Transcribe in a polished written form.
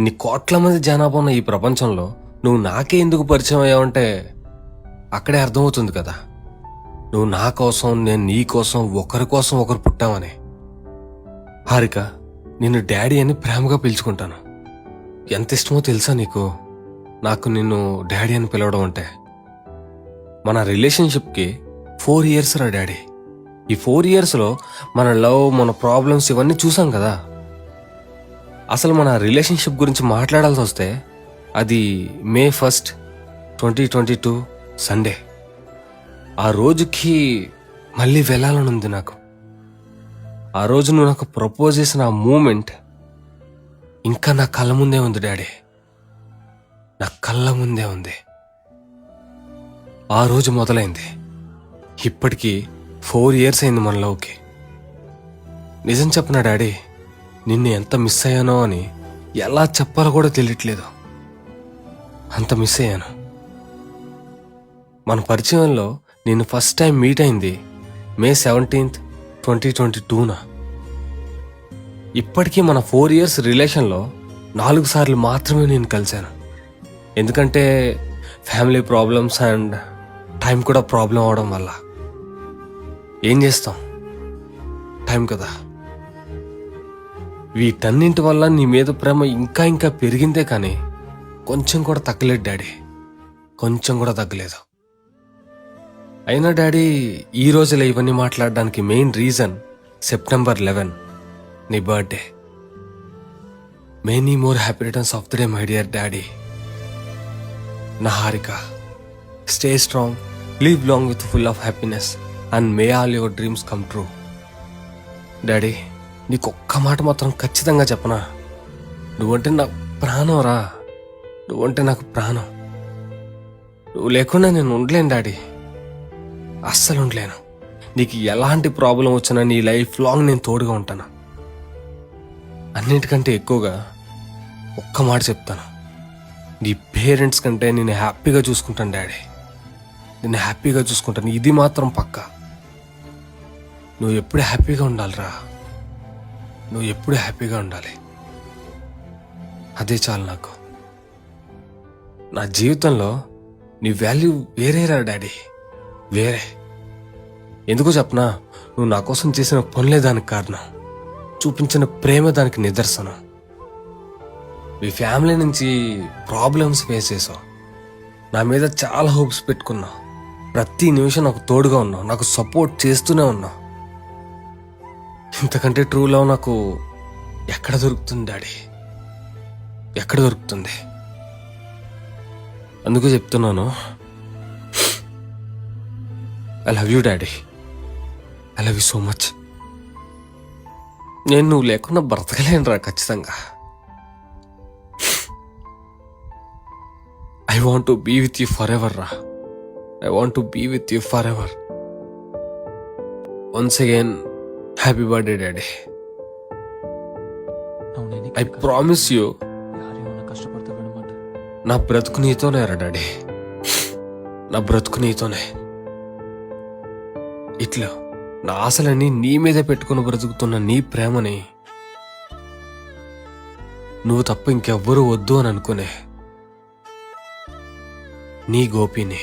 ఇన్ని కోట్ల మంది జనాభా ఉన్న ఈ ప్రపంచంలో నువ్వు నాకే ఎందుకు పరిచయం అయ్యావంటే అక్కడే అర్థమవుతుంది కదా, నువ్వు నా కోసం నేను నీ కోసం ఒకరి కోసం ఒకరు పుట్టామని. హారిక, నిన్ను డాడీ అని ప్రేమగా పిలుచుకుంటాను. ఎంత ఇష్టమో తెలుసా నీకు నాకు నిన్ను డాడీ అని పిలవడం అంటే. మన రిలేషన్షిప్కి 4 years రా డాడీ. ఈ 4 yearsలో మన లవ్, మన ప్రాబ్లమ్స్ ఇవన్నీ చూసాం కదా. అసలు మన రిలేషన్షిప్ గురించి మాట్లాడాల్సి వస్తే అది May 1st, 2022 సండే. ఆ రోజుకి మళ్ళీ వెళ్ళాలని ఉంది నాకు. ఆ రోజు నువ్వు నాకు ప్రపోజ్ చేసిన ఆ మూమెంట్ ఇంకా నా కళ్ళ ముందే ఉంది డాడీ, నా కళ్ళ ముందే ఉంది. ఆ రోజు మొదలైంది. ఇప్పటికీ 4 years అయింది మన లవ్కి. నిజం చెప్పనా డాడీ, నిన్ను ఎంత మిస్ అయ్యానో అని ఎలా చెప్పాలో కూడా తెలియట్లేదు. అంత మిస్ అయ్యాను. మన పరిచయంలో నేను ఫస్ట్ టైం మీట్ అయింది May 17th, 2022. ఇప్పటికీ మన 4 years రిలేషన్లో 4 సార్లు మాత్రమే నేను కలిశాను. ఎందుకంటే ఫ్యామిలీ ప్రాబ్లమ్స్ అండ్ టైం కూడా ప్రాబ్లం అవడం వల్ల. ఏం చేస్తాం, టైం కదా. వీటన్నింటి వల్ల నీ మీద ప్రేమ ఇంకా ఇంకా పెరిగిందే కానీ కొంచెం కూడా తగ్గలేదు డాడీ, కొంచెం కూడా తగ్గలేదు. అయినా డాడీ, ఈ రోజులో ఇవన్నీ మాట్లాడడానికి మెయిన్ రీజన్ September 11, నీ birthday. Many more happy returns of the day my dear daddy. నా Harika, stay strong, live long with full of happiness and may all your dreams come true. Daddy, నీకు ఒక్క మాట మాత్రం ఖచ్చితంగా చెప్పనా, నువ్వంటే నాకు ప్రాణం రా, నువ్వంటే నాకు ప్రాణం. నువ్వు లేకుండా నేను ఉండలేను డాడీ, అస్సలు ఉండలేను. నీకు ఎలాంటి ప్రాబ్లం వచ్చినా నీ లైఫ్ లాంగ్ నేను తోడుగా ఉంటాను. అన్నిటికంటే ఎక్కువగా ఒక్క మాట చెప్తాను, నీ పేరెంట్స్ కంటే నేను హ్యాపీగా చూసుకుంటాను డాడీ, నేను హ్యాపీగా చూసుకుంటాను. ఇది మాత్రం పక్కా. నువ్వు ఎప్పుడు హ్యాపీగా ఉండాలిరా, నువ్వు ఎప్పుడు హ్యాపీగా ఉండాలి. అదే చాలు నాకు. నా జీవితంలో నీ వాల్యూ వేరేరా డాడీ, వేరే. ఎందుకో చెప్పనా, నువ్వు నా కోసం చేసిన పనులే దానికి కారణం, చూపించిన ప్రేమ దానికి నిదర్శనం. మీ ఫ్యామిలీ నుంచి ప్రాబ్లమ్స్ ఫేస్ చేసావు, నా మీద చాలా హోప్స్ పెట్టుకున్నావు, ప్రతి నిమిషం నాకు తోడుగా ఉన్నావు, నాకు సపోర్ట్ చేస్తూనే ఉన్నావు. ఇంతకంటే ట్రూ లవ్ నాకు ఎక్కడ దొరుకుతుంది డాడీ, ఎక్కడ దొరుకుతుంది? అందుకు చెప్తున్నాను, I love you daddy, I love you so much. నేను నువ్వు లేకుండా బ్రతకలేనురా ఖచ్చితంగా. I want to be with you forever రా, I want to be with you forever. Once again happy birthday daddy. I promise you, నా బ్రతుకు నీతోనే రా డాడీ, నా బ్రతుకు నీతోనే. ఇట్లా నా ఆశలన్నీ నీ మీదే పెట్టుకుని బ్రతుకుతున్న నీ ప్రేమని నువ్వు తప్ప ఇంకెవ్వరూ వద్దు అని అనుకునే నీ గోపిని.